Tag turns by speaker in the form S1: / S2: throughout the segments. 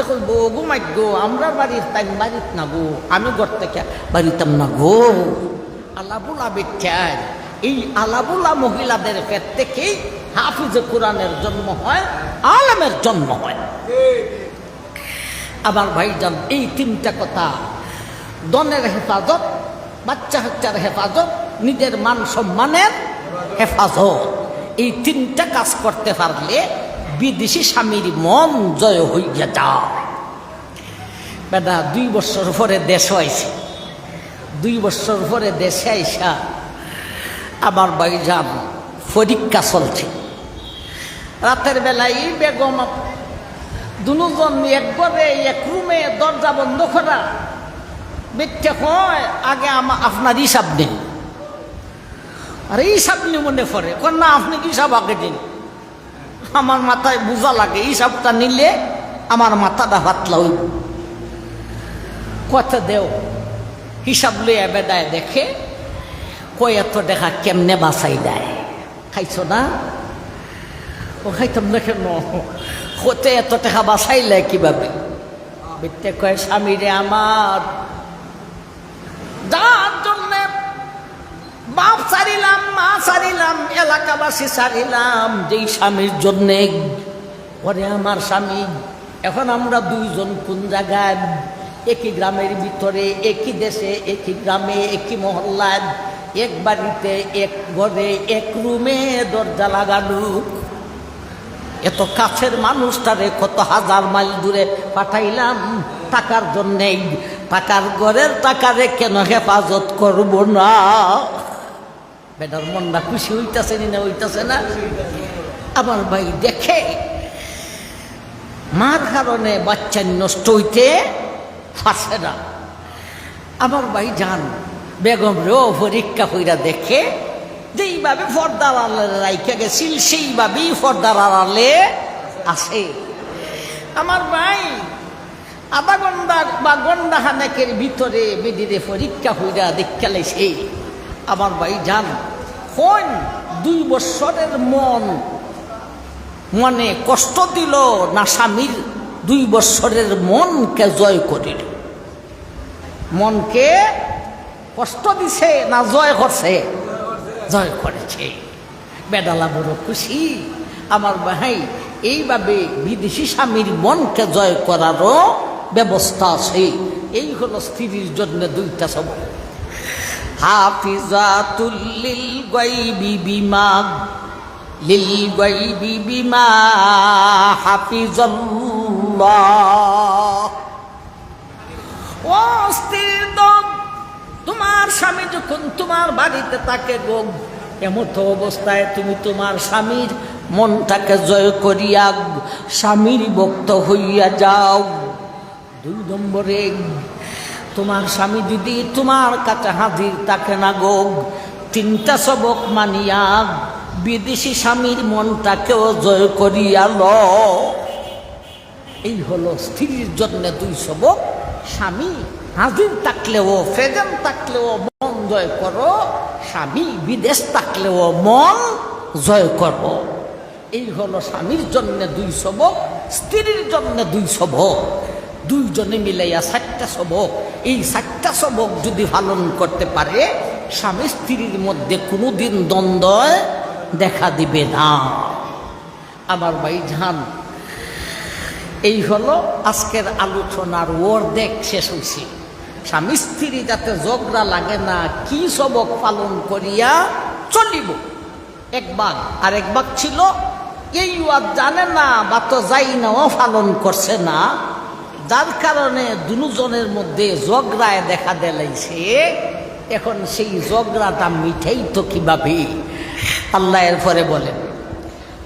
S1: বলবো ঘুমাই গো, আমরা বাড়ির তাই বাড়িত না গো, আমি ঘর থেকে বাড়িতাম না গো। আলাবুলা বেচার এই আলাবুলা মহিলাদের পেট থেকেই হাফিজে কোরআনের জন্ম হয়, আলেমের জন্ম হয়। আমার ভাইজান, এই তিনটা কথা, দনের হেফাজত, বাচ্চা কাচ্চার হেফাজত, নিজের মান সম্মানের হেফাজত, এই তিনটা কাজ করতে পারলে বিদেশি স্বামীর মন জয় হইয়া যায়। বেটা 2 বছর পরে দেশ হয়েছে, 2 বছর পরে দেশে আইসা আমার ভাইজান পরীক্ষা চলছে। রাতের বেলায় বেগম দুজন একবারে এক রুমে দরজা বন্ধ করা, বেটে হয় আগে আপনার হিসাব নেই। আর হিসাব নিয়ে মনে পড়ে, না আপনি হিসাব আগে দিন। আমার মাথায় বোঝা লাগে, হিসাবটা নিলে আমার মাথাটা পাতলা হইব। কথা দেও হিসাব লইয়া বেদায় দেখে, কই এত দেখা কেমনে বাঁচাই দেয়। খাইছো না? ও খাইতাম না কেন, হতে এত টাকা বাঁচাইলে কিভাবে? বেটে কয়, স্বামীরে আমার, যার জন্য বাপ সারিলাম, মা সারিলাম, এলাকাবাসী সারিলাম, যেই স্বামীর জন্যে, পরে আমার স্বামী, এখন আমরা 2 জন কোন জায়গায়, একই গ্রামের ভিতরে, একই দেশে, একই গ্রামে, একই মহল্লায়, এক বাড়িতে, এক ঘরে, এক রুমে দরজা লাগানো। এত কাছের মানুষটারে কত হাজার মাইল দূরে পাঠাইলাম টাকার জন্যে, টাকার ঘরের টাকারে কেন হেফাজত করব না? বেটার মনটা খুশি হইতাছে না হইতাছে না? আমার ভাই দেখে মার কারণে বাচ্চা নষ্ট হইতে পারছে না। আমার ভাই জান বেগম রেও পরীক্ষা কইরা দেখে, যেইভাবে পর্দার আড়ালে রাইখা গেছিল সেইভাবেই পর্দার আড়ালে আসে। আমার ভাই আধা ঘন্টা বা ঘন্টা খানেকের ভিতরে বেদিরে পরীক্ষা হইরা দেখা লাইছে। আমার ভাই জান কোন 2 বছরের মনে কষ্ট দিল না স্বামীর 2 বছরের মনকে জয় করিল? মনকে কষ্ট দিছে না জয় করছে? জয় করেছে। বেডালা বড় খুশি। আমার ভাই এইভাবে বিদেশি স্বামীর মনকে জয় করারও ব্যবস্থা আছে। এই হলো স্ত্রীর জন্য 2টা সবক। হাফিজাতুল লিল গায়বি বিমা, লিল গায়বি বিমা হাফিজাল্লাহ। ও স্ত্রীর দম, তোমার স্বামী যখন তোমার বাড়িতে থাকে গো, এমত অবস্থায় তুমি তোমার স্বামীর মনটাকে জয় করিয়া স্বামীর ভক্ত হইয়া যাও। 2 নম্বরে, তোমার স্বামী যদি তোমার কাছে হাজির থাকে না গো, 3টা সবক মানিয়া বিদেশি স্বামীর মনটাকেও জয় করিয়া লও। এই হলো স্ত্রীর জন্য 2 সবক। স্বামী হাজির থাকলেও, প্রেজেন্ট থাকলেও মন জয় করো, স্বামী বিদেশ থাকলেও মন জয় করো। এই হলো স্বামীর জন্য 2 সবক, স্ত্রীর জন্য 2 সবক। 2 জনে মিলাইয়া 4টা সবক। এই 4টা সবক যদি পালন করতে পারে, স্বামী স্ত্রীর মধ্যে কোনোদিন দ্বন্দ্ব দেখা দিবে না। আমার ভাই জান, এই হলো আজকের আলোচনার অর্ধেক শেষ হয়েছে। স্বামী স্ত্রী যাতে ঝগড়া লাগে না, কি সবক পালন করিয়া চলিব। এক ভাগ। আর এক ভাগ ছিল এই জানে না বা তো যাই না, ও পালন করছে না, যার কারণে 2 জনের মধ্যে ঝগড়ায় দেখা দিলাইছে। এখন সেই ঝগড়াটা মিঠাই তো কিভাবে? আল্লাহ এরপরে বলেন,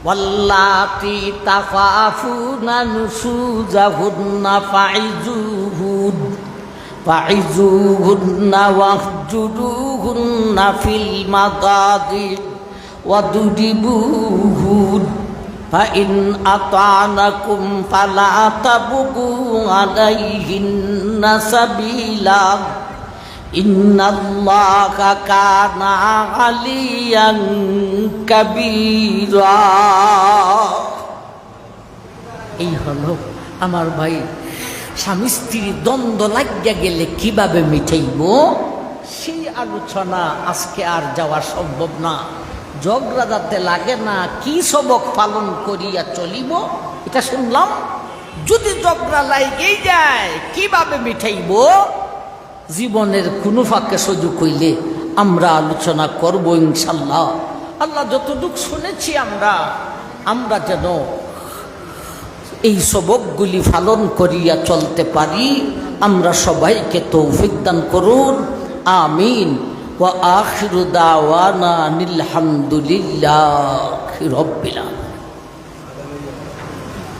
S1: ওয়াল্লাতি তাখাফুনা নুশুজাহুন্না ফাইজুহুন্না ওয়াহজুরুহুন্না ফিল মাদাজি ওয়াদরিবুহুন ফাইন আতানাকুম ফালা তাবগু আলাইহিন্না সাবিলা ইন্নাল্লাহা কানা আলিয়ান কাবীরা। এই হলো আমার ভাই স্বামী স্ত্রীর দ্বন্দ্ব লাগিয়া গেলে কিভাবে মিটাইব, সেই আলোচনা আজকে আর যাওয়া সম্ভব না। ঝগড়া যাতে লাগে না, কি সবক পালন করিয়া চলিব এটা শুনলাম। যদি ঝগড়া লাগেই যায় কিভাবে মিটাইব, জীবনের কোনো ফাঁকে সুযোগ হইলে আমরা আলোচনা করব ইনশাল্লাহ। আল্লাহ যতটুকু শুনেছি আমরা যেন এই সবকগুলি পালন করিয়া চলতে পারি, আমরা সবাইকে তৌফিক দান করুন, আমিন। ওয়া আখিরু দাওয়ানা আনিল হামদুলিল্লাহি রাব্বিল আলামিন।